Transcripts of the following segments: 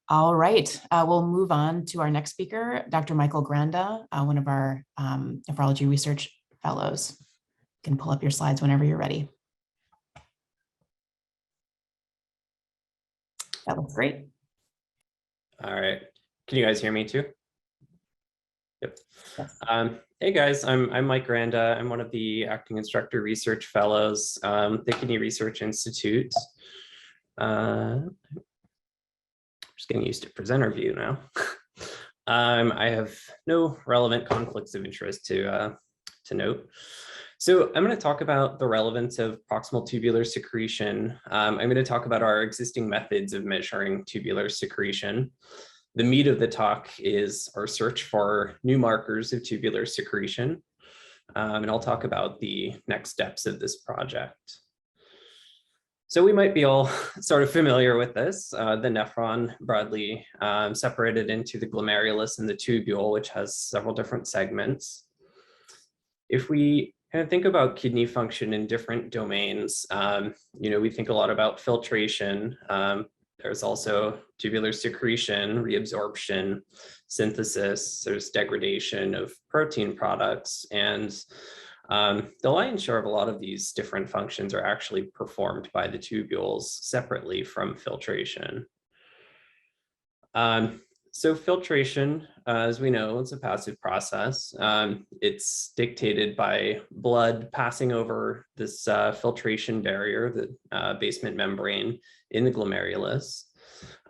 All right, we'll move on to our next speaker, Dr. Michael Granda, one of our nephrology research fellows. You can pull up your slides whenever you're ready. That looks great. All right, can you guys hear me too? Yep. Yes. Hey guys, I'm Mike Granda. I'm one of the acting instructor research fellows, the Kidney Research Institute. Just getting used to presenter view now. I have no relevant conflicts of interest to note. So I'm going to talk about the relevance of proximal tubular secretion. I'm going to talk about our existing methods of measuring tubular secretion. The meat of the talk is our search for new markers of tubular secretion. And I'll talk about the next steps of this project. So we might be all sort of familiar with this, the nephron broadly separated into the glomerulus and the tubule, which has several different segments. If we kind of think about kidney function in different domains, we think a lot about filtration. There's also tubular secretion, reabsorption, synthesis, there's degradation of protein products, and the lion's share of a lot of these different functions are actually performed by the tubules separately from filtration. So filtration, as we know, it's a passive process. It's dictated by blood passing over this filtration barrier, the basement membrane in the glomerulus.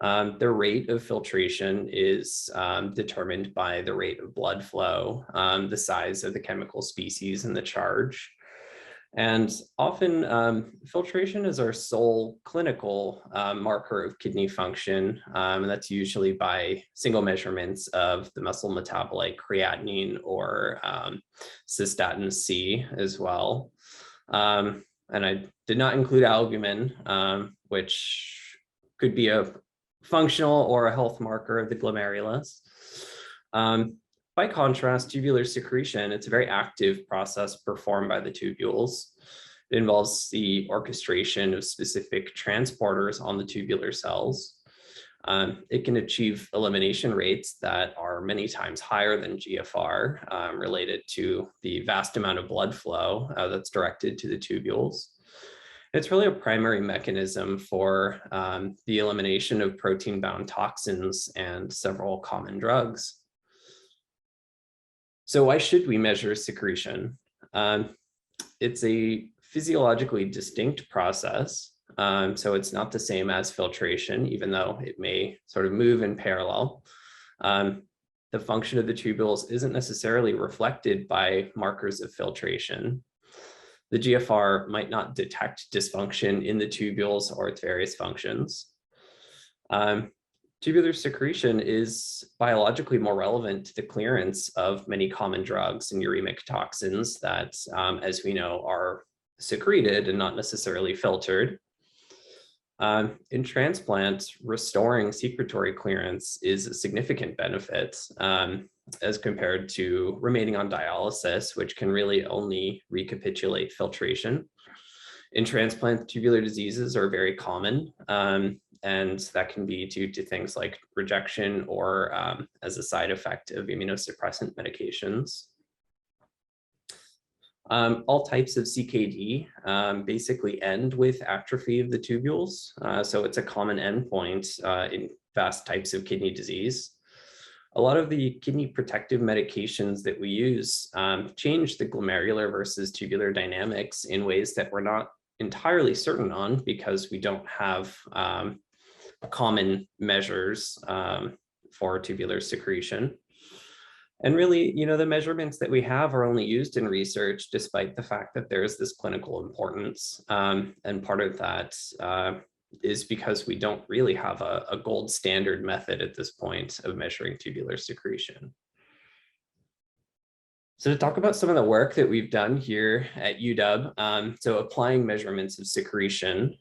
The rate of filtration is determined by the rate of blood flow, the size of the chemical species, and the charge. And often filtration is our sole clinical marker of kidney function, and that's usually by single measurements of the muscle metabolite creatinine or cystatin C as well. And I did not include albumin, which could be a functional or a health marker of the glomerulus. By contrast, tubular secretion, it's a very active process performed by the tubules. It involves the orchestration of specific transporters on the tubular cells. It can achieve elimination rates that are many times higher than GFR, related to the vast amount of blood flow that's directed to the tubules. It's really a primary mechanism for the elimination of protein-bound toxins and several common drugs. So why should we measure secretion? It's a physiologically distinct process. So it's not the same as filtration, even though it may sort of move in parallel. The function of the tubules isn't necessarily reflected by markers of filtration. The GFR might not detect dysfunction in the tubules or its various functions. Tubular secretion is biologically more relevant to the clearance of many common drugs and uremic toxins that, as we know, are secreted and not necessarily filtered. In transplant, restoring secretory clearance is a significant benefit as compared to remaining on dialysis, which can really only recapitulate filtration. In transplant, tubular diseases are very common, and that can be due to things like rejection or as a side effect of immunosuppressant medications. All types of CKD basically end with atrophy of the tubules, so it's a common endpoint in vast types of kidney disease. A lot of the kidney protective medications that we use change the glomerular versus tubular dynamics in ways that we're not entirely certain on because we don't have common measures for tubular secretion. And really, the measurements that we have are only used in research, despite the fact that there's this clinical importance. And part of that is because we don't really have a gold standard method at this point of measuring tubular secretion. So to talk about some of the work that we've done here at UW, so applying measurements of secretion,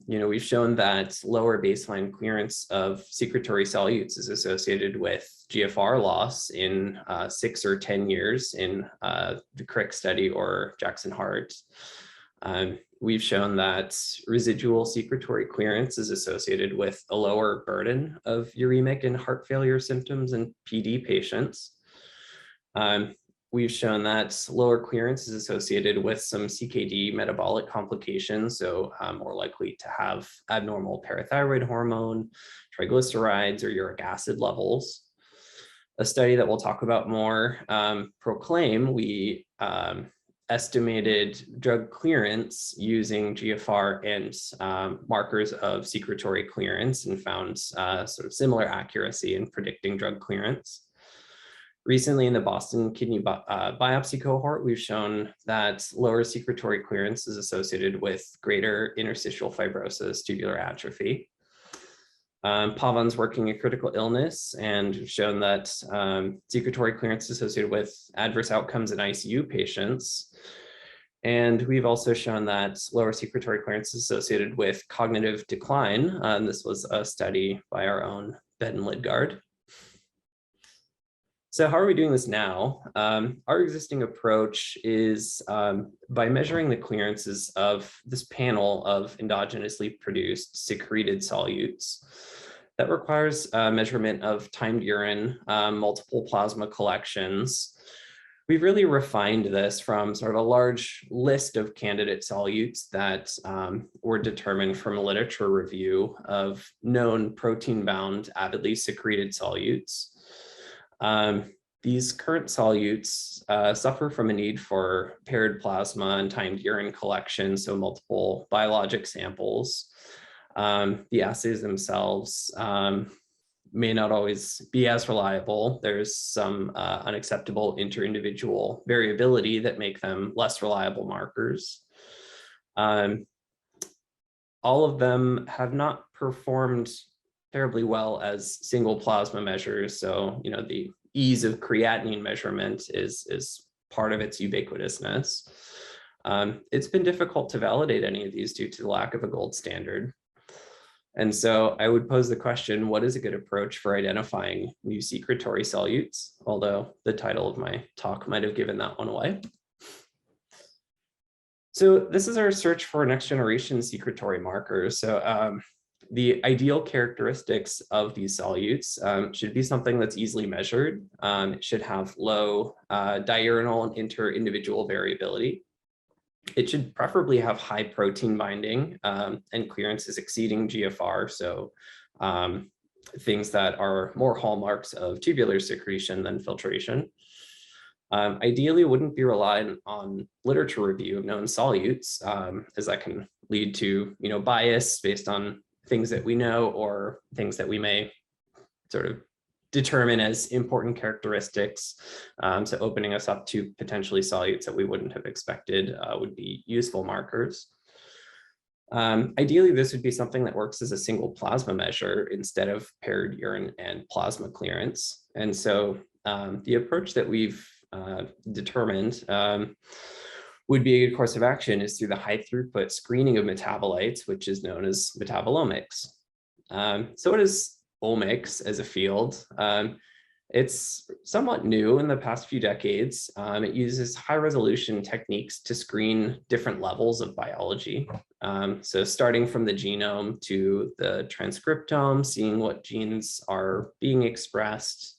we've shown that lower baseline clearance of secretory solutes is associated with GFR loss in 6 or 10 years in the Crick study or Jackson Hart. we've shown that residual secretory clearance is associated with a lower burden of uremic and heart failure symptoms in PD patients. We've shown that lower clearance is associated with some CKD metabolic complications, so more likely to have abnormal parathyroid hormone, triglycerides, or uric acid levels. A study that we'll talk about more, Proclaim, we estimated drug clearance using GFR and markers of secretory clearance and found sort of similar accuracy in predicting drug clearance. Recently in the Boston kidney biopsy cohort, we've shown that lower secretory clearance is associated with greater interstitial fibrosis, tubular atrophy. Pavan's working in critical illness and shown that secretory clearance is associated with adverse outcomes in ICU patients. And we've also shown that lower secretory clearance is associated with cognitive decline. This was a study by our own Ben Lidgard. So how are we doing this now? Our existing approach is by measuring the clearances of this panel of endogenously produced secreted solutes. That requires measurement of timed urine, multiple plasma collections. We've really refined this from sort of a large list of candidate solutes that were determined from a literature review of known protein-bound, avidly secreted solutes. These current solutes suffer from a need for paired plasma and timed urine collection, so multiple biologic samples. The assays themselves may not always be as reliable. There's some unacceptable inter-individual variability that make them less reliable markers. All of them have not performed terribly well as single plasma measures. So, the ease of creatinine measurement is part of its ubiquitousness. It's been difficult to validate any of these due to the lack of a gold standard. And so I would pose the question, what is a good approach for identifying new secretory solutes? Although the title of my talk might have given that one away. So this is our search for next generation secretory markers. So the ideal characteristics of these solutes should be something that's easily measured. It should have low diurnal and inter-individual variability. It should preferably have high protein binding and clearances exceeding GFR. So things that are more hallmarks of tubular secretion than filtration. Ideally, wouldn't be reliant on literature review of known solutes, as that can lead to bias based on things that we know or things that we may sort of determine as important characteristics. So opening us up to potentially solutes that we wouldn't have expected would be useful markers. Ideally, this would be something that works as a single plasma measure instead of paired urine and plasma clearance. And so the approach that we've determined would be a good course of action is through the high throughput screening of metabolites, which is known as metabolomics. So what is omics as a field? It's somewhat new in the past few decades. It uses high resolution techniques to screen different levels of biology. So starting from the genome to the transcriptome, seeing what genes are being expressed,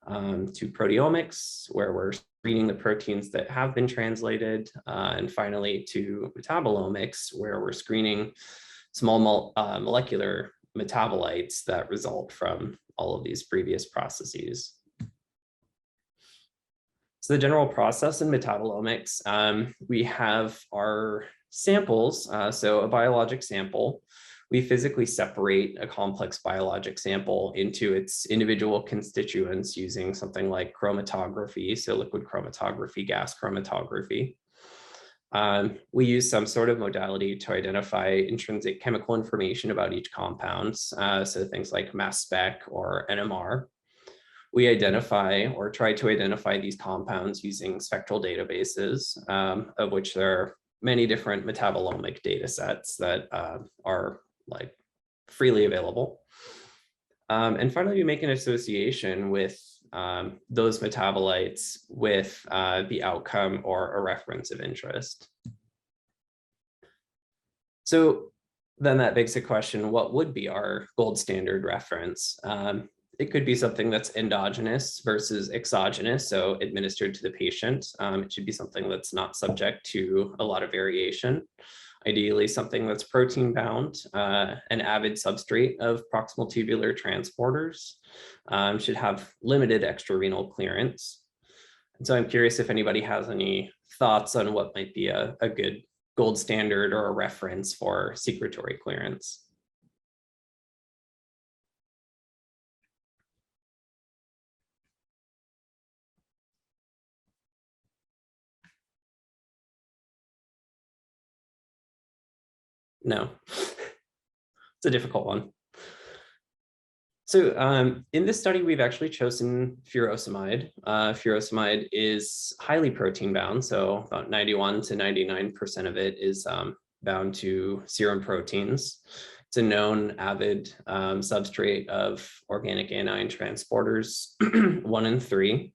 to proteomics, where we're screening the proteins that have been translated, and finally to metabolomics, where we're screening small molecular metabolites that result from all of these previous processes. So the general process in metabolomics, we have our samples, so a biologic sample. We physically separate a complex biologic sample into its individual constituents using something like chromatography, so liquid chromatography, gas chromatography. We use some sort of modality to identify intrinsic chemical information about each compound, so things like mass spec or NMR. We identify or try to identify these compounds using spectral databases, of which there are many different metabolomic data sets that are freely available. And finally, we make an association with those metabolites with the outcome or a reference of interest. So then that begs the question, what would be our gold standard reference? It could be something that's endogenous versus exogenous, so administered to the patient. It should be something that's not subject to a lot of variation. Ideally, something that's protein bound, an avid substrate of proximal tubular transporters, should have limited extrarenal clearance. And so I'm curious if anybody has any thoughts on what might be a good gold standard or a reference for secretory clearance. No, it's a difficult one. So in this study, we've actually chosen furosemide. Furosemide is highly protein bound, so about 91 to 99% of it is bound to serum proteins. It's a known avid substrate of organic anion transporters 1 and 3.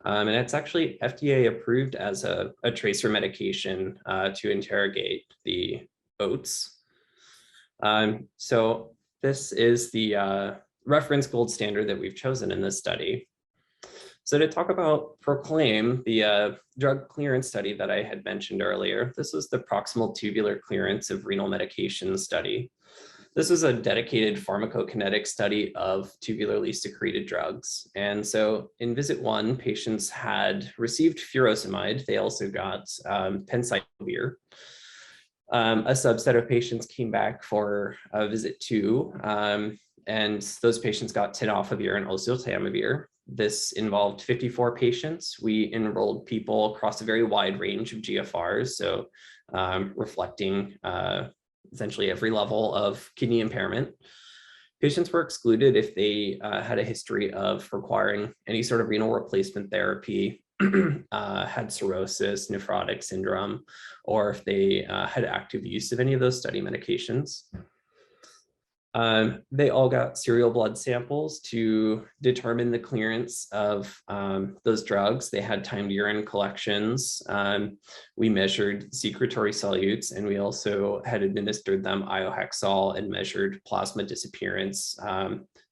And it's actually FDA approved as a tracer medication to interrogate the oats. So this is the reference gold standard that we've chosen in this study. So to talk about PROCLAIM, the drug clearance study that I had mentioned earlier, this was the proximal tubular clearance of renal medication study. This was a dedicated pharmacokinetic study of tubularly secreted drugs. And so in visit 1, patients had received furosemide. They also got penciclovir. A subset of patients came back for visit 2, and those patients got tenofovir and oseltamivir. This involved 54 patients. We enrolled people across a very wide range of GFRs, so reflecting essentially every level of kidney impairment. Patients were excluded if they had a history of requiring any sort of renal replacement therapy, had cirrhosis, nephrotic syndrome, or if they had active use of any of those study medications. They all got serial blood samples to determine the clearance of those drugs. They had timed urine collections. We measured secretory solutes, and we also had administered them iohexol and measured plasma disappearance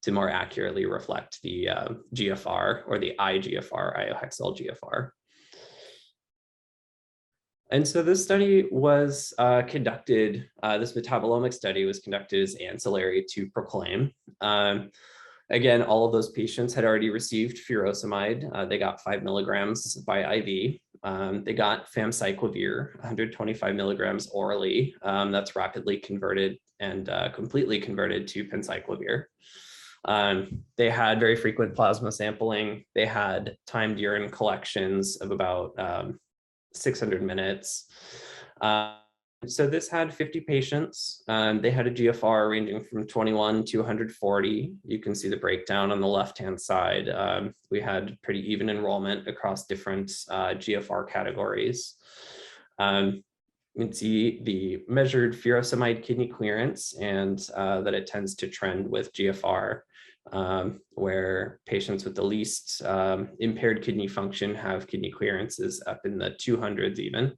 to more accurately reflect the GFR, or the IGFR, iohexol GFR. And so this study was conducted, this metabolomics study was conducted as ancillary to PROCLAIM. Again, all of those patients had already received furosemide. They got 5 milligrams by IV. They got famciclovir, 125 milligrams orally. That's rapidly converted and completely converted to penciclovir. They had very frequent plasma sampling. They had timed urine collections of about 600 minutes. So this had 50 patients. They had a GFR ranging from 21 to 140. You can see the breakdown on the left-hand side. We had pretty even enrollment across different GFR categories. You can see the measured furosemide kidney clearance, and that it tends to trend with GFR, where patients with the least impaired kidney function have kidney clearances up in the 200s even.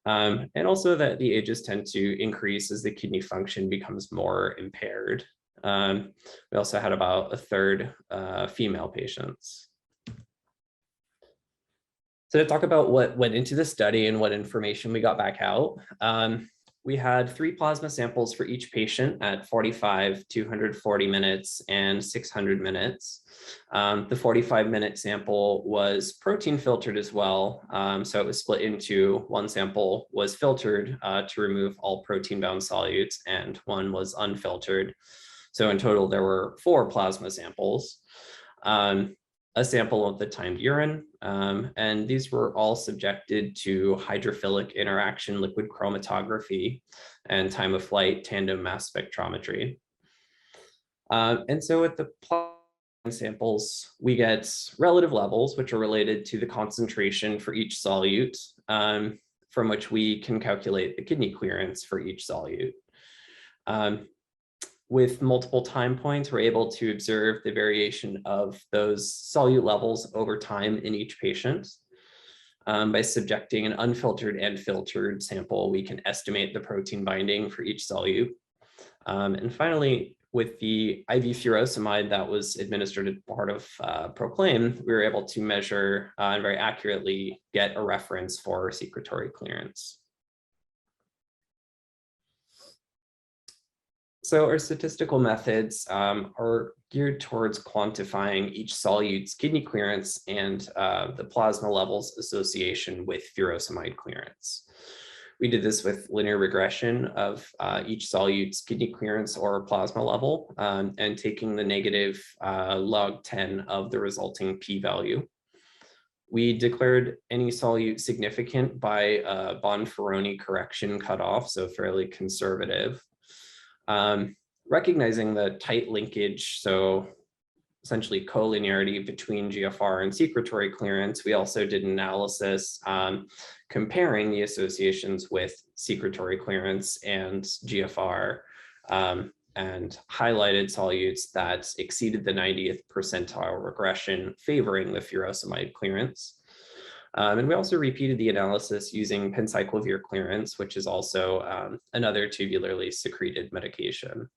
And also that the ages tend to increase as the kidney function becomes more impaired. We also had about a third female patients. So to talk about what went into the study and what information we got back out, we had 3 plasma samples for each patient at 45, 240 minutes, and 600 minutes. The 45-minute sample was protein filtered as well. So it was split into, one sample was filtered to remove all protein-bound solutes, and one was unfiltered. So in total, there were 4 plasma samples. A sample of the timed urine, and these were all subjected to hydrophilic interaction liquid chromatography and time of flight tandem mass spectrometry. And so with the plasma samples, we get relative levels, which are related to the concentration for each solute, from which we can calculate the kidney clearance for each solute. With multiple time points, we're able to observe the variation of those solute levels over time in each patient. By subjecting an unfiltered and filtered sample, we can estimate the protein binding for each solute. And finally, with the IV furosemide that was administered as part of Proclaim, we were able to measure and very accurately get a reference for secretory clearance. So our statistical methods are geared towards quantifying each solute's kidney clearance and the plasma levels association with furosemide clearance. We did this with linear regression of each solute's kidney clearance or plasma level and taking the negative log 10 of the resulting p-value. We declared any solute significant by a Bonferroni correction cutoff, so fairly conservative. Recognizing the tight linkage, so essentially collinearity between GFR and secretory clearance, we also did an analysis comparing the associations with secretory clearance and GFR and highlighted solutes that exceeded the 90th percentile regression favoring the furosemide clearance. And we also repeated the analysis using pencyclovir clearance, which is also another tubularly secreted medication.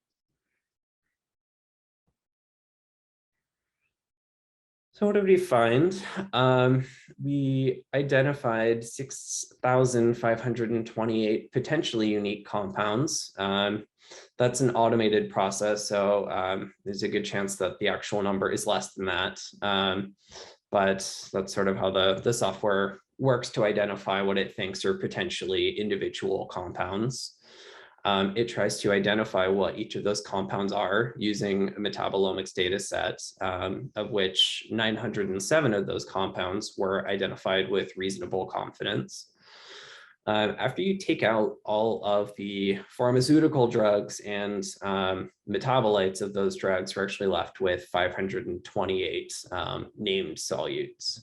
So what did we find? We identified 6,528 potentially unique compounds. That's an automated process, so there's a good chance that the actual number is less than that. But that's sort of how the software works to identify what it thinks are potentially individual compounds. It tries to identify what each of those compounds are using a metabolomics data set, of which 907 of those compounds were identified with reasonable confidence. After you take out all of the pharmaceutical drugs and metabolites of those drugs, we're actually left with 528 named solutes.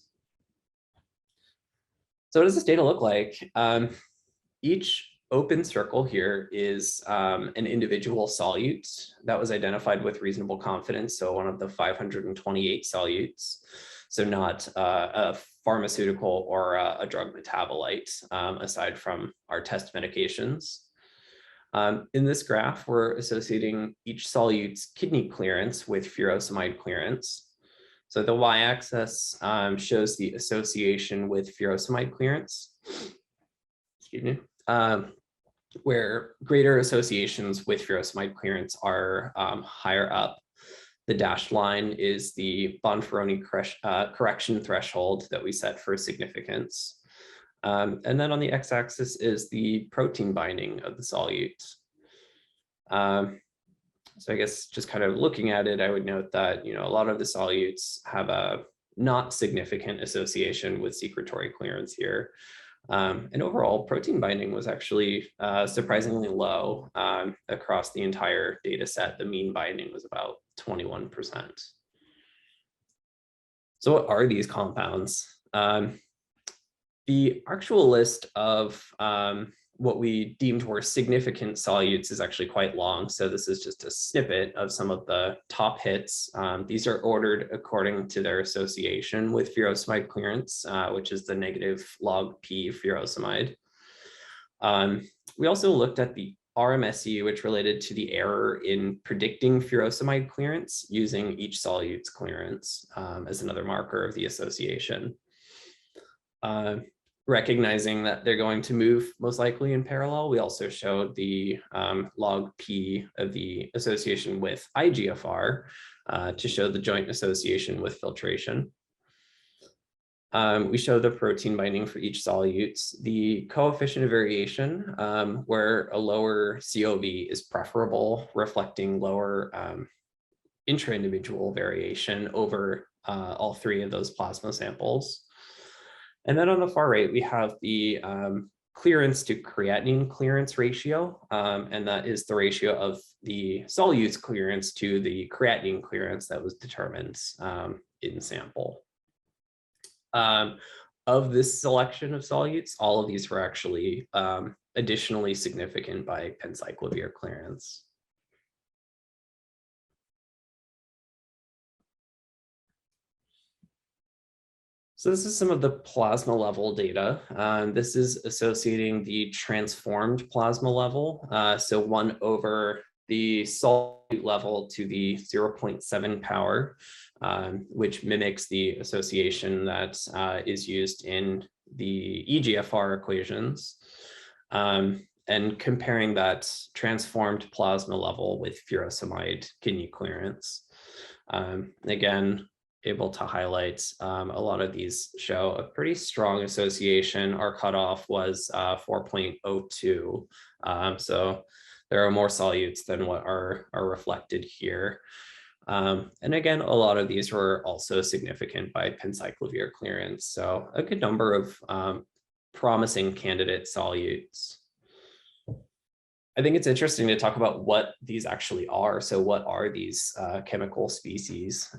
So what does this data look like? Each open circle here is an individual solute that was identified with reasonable confidence. So one of the 528 solutes. So not a pharmaceutical or a drug metabolite, aside from our test medications. In this graph, we're associating each solute's kidney clearance with furosemide clearance. So the y-axis shows the association with furosemide clearance. Excuse me. Where greater associations with furosemide clearance are higher up. The dashed line is the Bonferroni correction threshold that we set for significance. And then on the x-axis is the protein binding of the solute. So I guess just kind of looking at it, I would note that, a lot of the solutes have a not significant association with secretory clearance here. And overall, protein binding was actually surprisingly low across the entire data set. The mean binding was about 21%. So what are these compounds? The actual list of what we deemed were significant solutes is actually quite long. So this is just a snippet of some of the top hits. These are ordered according to their association with furosemide clearance, which is the negative log P furosemide. We also looked at the RMSE, which related to the error in predicting furosemide clearance using each solute's clearance as another marker of the association. Recognizing that they're going to move most likely in parallel, we also showed the log P of the association with IGFR to show the joint association with filtration. We show the protein binding for each solute, the coefficient of variation, where a lower COV is preferable, reflecting lower intra-individual variation over all three of those plasma samples. And then on the far right, we have the clearance to creatinine clearance ratio, and that is the ratio of the solute's clearance to the creatinine clearance that was determined in sample. Of this selection of solutes, all of these were actually additionally significant by pencyclovir clearance. So this is some of the plasma level data. This is associating the transformed plasma level. So 1 over the solute level to the 0.7 power, which mimics the association that is used in the EGFR equations. And comparing that transformed plasma level with furosemide kidney clearance. Again, able to highlight a lot of these show a pretty strong association. Our cutoff was 4.02. So there are more solutes than what are reflected here. And again, a lot of these were also significant by pencyclovir clearance. So a good number of promising candidate solutes. I think it's interesting to talk about what these actually are. So what are these chemical species?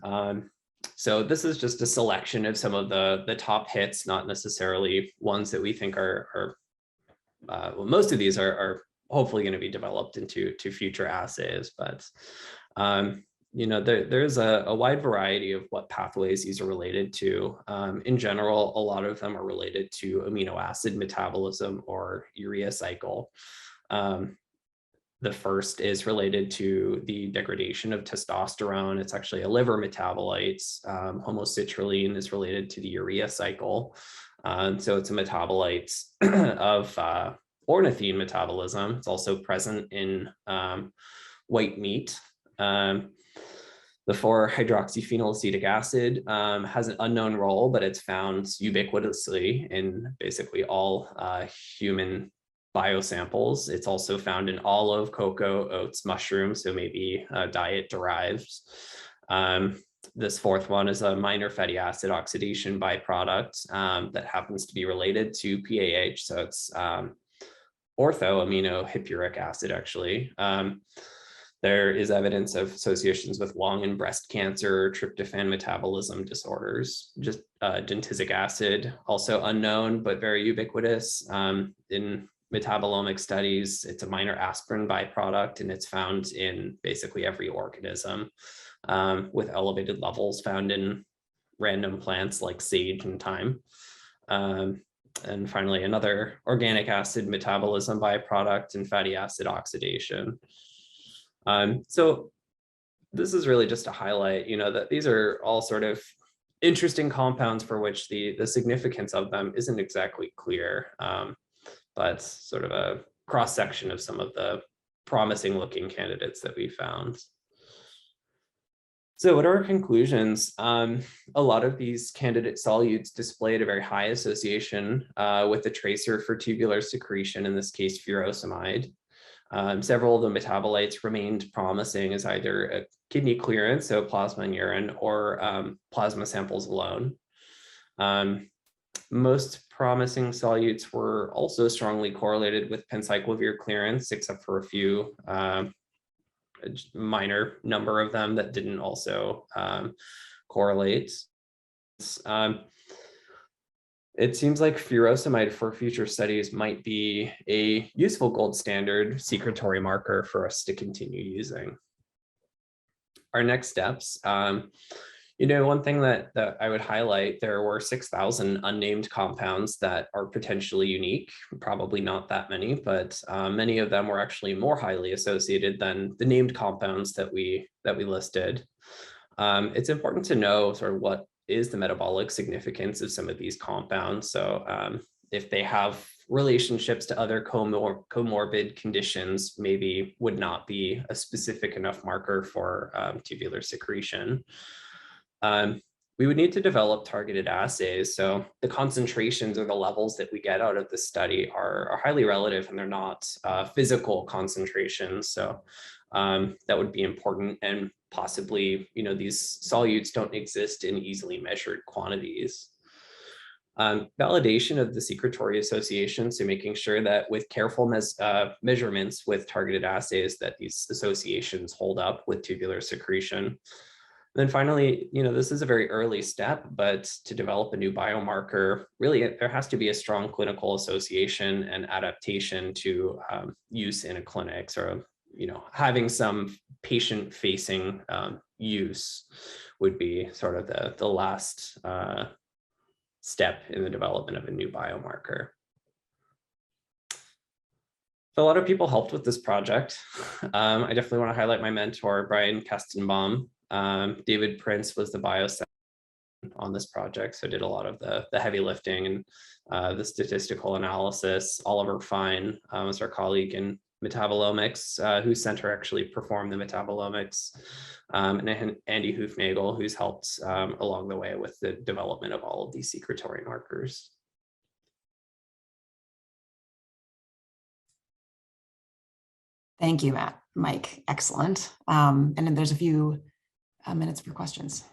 So this is just a selection of some of the top hits, not necessarily ones that we think are well, most of these are hopefully going to be developed into future assays, but you know, there's a wide variety of what pathways these are related to. In general, a lot of them are related to amino acid metabolism or urea cycle. The first is related to the degradation of testosterone. It's actually a liver metabolite. Homocitrulline is related to the urea cycle. So it's a metabolite of ornithine metabolism. It's also present in white meat. The 4-hydroxyphenylacetic acid has an unknown role, but it's found ubiquitously in basically all human biosamples. It's also found in olive, cocoa, oats, mushrooms, so maybe diet derived. This fourth one is a minor fatty acid oxidation byproduct that happens to be related to PAH. So it's orthoaminohippuric acid, actually. There is evidence of associations with lung and breast cancer, tryptophan metabolism disorders. Just gentisic acid, also unknown, but very ubiquitous in metabolomic studies. It's a minor aspirin byproduct, and it's found in basically every organism, with elevated levels found in random plants like sage and thyme. And finally, another organic acid metabolism byproduct and fatty acid oxidation. So this is really just to highlight, you know, that these are all sort of interesting compounds for which the significance of them isn't exactly clear, but sort of a cross-section of some of the promising looking candidates that we found. So what are our conclusions? A lot of these candidate solutes displayed a very high association with the tracer for tubular secretion, in this case, furosemide. Several of the metabolites remained promising as either a kidney clearance, so plasma and urine, or plasma samples alone. Most promising solutes were also strongly correlated with pencyclovir clearance, except for a few minor number of them that didn't also correlate. It seems like furosemide for future studies might be a useful gold standard secretory marker for us to continue using. Our next steps, you know, one thing that I would highlight, there were 6,000 unnamed compounds that are potentially unique, probably not that many, but many of them were actually more highly associated than the named compounds that we listed. It's important to know sort of what is the metabolic significance of some of these compounds. So if they have relationships to other comorbid conditions, maybe would not be a specific enough marker for tubular secretion. We would need to develop targeted assays. So the concentrations or the levels that we get out of the study are highly relative, and they're not physical concentrations. So that would be important, and possibly, you know, these solutes don't exist in easily measured quantities. Validation of the secretory association, so making sure that with careful measurements with targeted assays that these associations hold up with tubular secretion. Then finally, you know, this is a very early step, but to develop a new biomarker, really, there has to be a strong clinical association and adaptation to use in a clinic. So, you know, having some patient-facing use would be sort of the last step in the development of a new biomarker. So a lot of people helped with this project. I definitely want to highlight my mentor, Brian Kestenbaum. David Prince was the biostat on this project, so did a lot of the heavy lifting and the statistical analysis. Oliver Fine was our colleague in metabolomics, whose center actually performed the metabolomics, and Andy Hoofnagel, who's helped along the way with the development of all of these secretory markers. Thank you, Mike. Excellent. And then there's a few minutes for questions.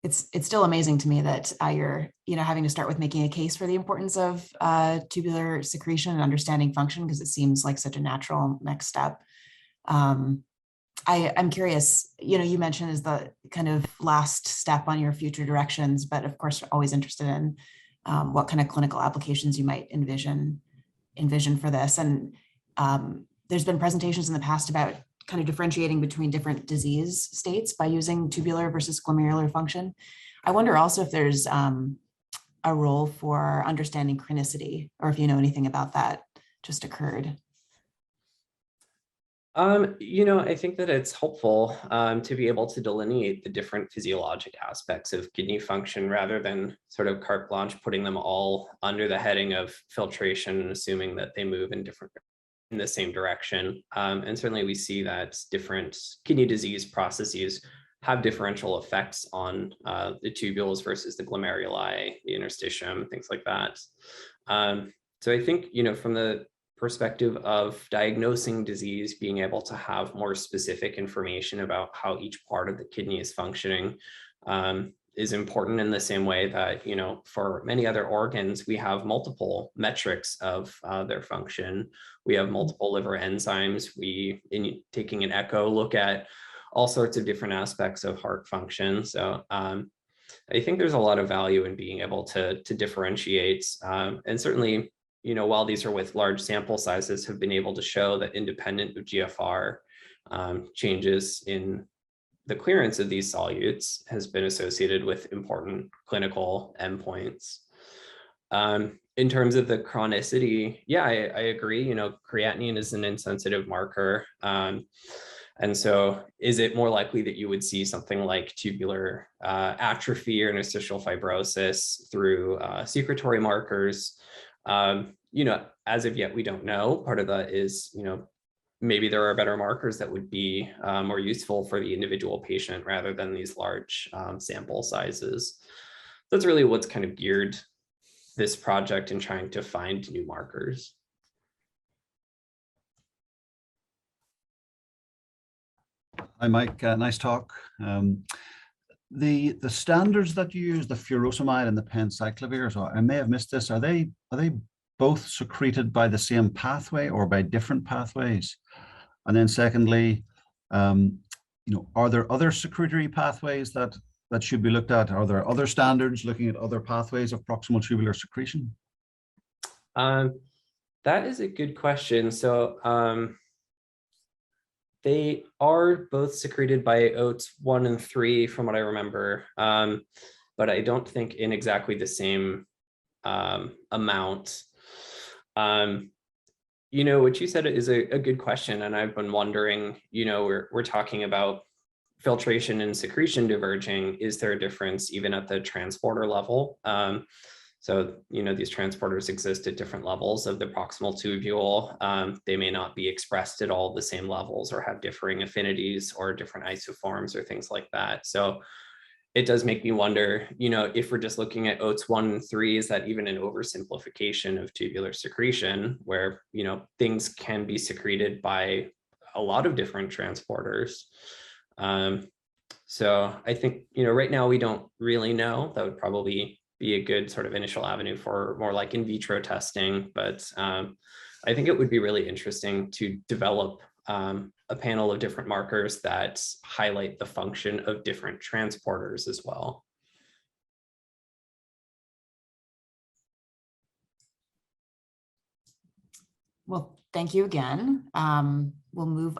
It's still amazing to me that you're having to start with making a case for the importance of tubular secretion and understanding function, because it seems like such a natural next step. I'm curious, you mentioned as the kind of last step on your future directions, but of course, always interested in what kind of clinical applications you might envision for this. And there's been presentations in the past about kind of differentiating between different disease states by using tubular versus glomerular function. I wonder also if there's a role for understanding chronicity, or if you know anything about that just occurred. I think that it's helpful to be able to delineate the different physiologic aspects of kidney function rather than sort of carte blanche putting them all under the heading of filtration and assuming that they move in the same direction. And certainly we see that different kidney disease processes have differential effects on the tubules versus the glomeruli, the interstitium, things like that. So I think, from the perspective of diagnosing disease, being able to have more specific information about how each part of the kidney is functioning is important, in the same way that, for many other organs, we have multiple metrics of their function. We have multiple liver enzymes. We, in taking an echo, look at all sorts of different aspects of heart function. So I think there's a lot of value in being able to differentiate, and certainly, while these are with large sample sizes, have been able to show that independent of GFR, changes in the clearance of these solutes has been associated with important clinical endpoints. In terms of the chronicity, yeah, I agree. Creatinine is an insensitive marker. And so is it more likely that you would see something like tubular atrophy or interstitial fibrosis through secretory markers? As of yet, we don't know. Part of that is, maybe there are better markers that would be more useful for the individual patient rather than these large sample sizes. That's really what's kind of geared this project in trying to find new markers. Hi, Mike. Nice talk. The standards that you use, the furosemide and the pencyclovir, so I may have missed this. Are they both secreted by the same pathway or by different pathways? And then secondly, are there other secretory pathways that should be looked at? Are there other standards looking at other pathways of proximal tubular secretion? That is a good question. So they are both secreted by OATs 1 and 3, from what I remember, but I don't think in exactly the same amount. What you said is a good question, and I've been wondering, we're talking about filtration and secretion diverging. Is there a difference even at the transporter level? So, these transporters exist at different levels of the proximal tubule. They may not be expressed at all the same levels, or have differing affinities or different isoforms or things like that. So it does make me wonder, if we're just looking at OATs 1 and 3, is that even an oversimplification of tubular secretion, where, things can be secreted by a lot of different transporters? So I think, right now we don't really know. That would probably be a good sort of initial avenue for more like in vitro testing. But I think it would be really interesting to develop a panel of different markers that highlight the function of different transporters as well. Well, thank you again. We'll move on.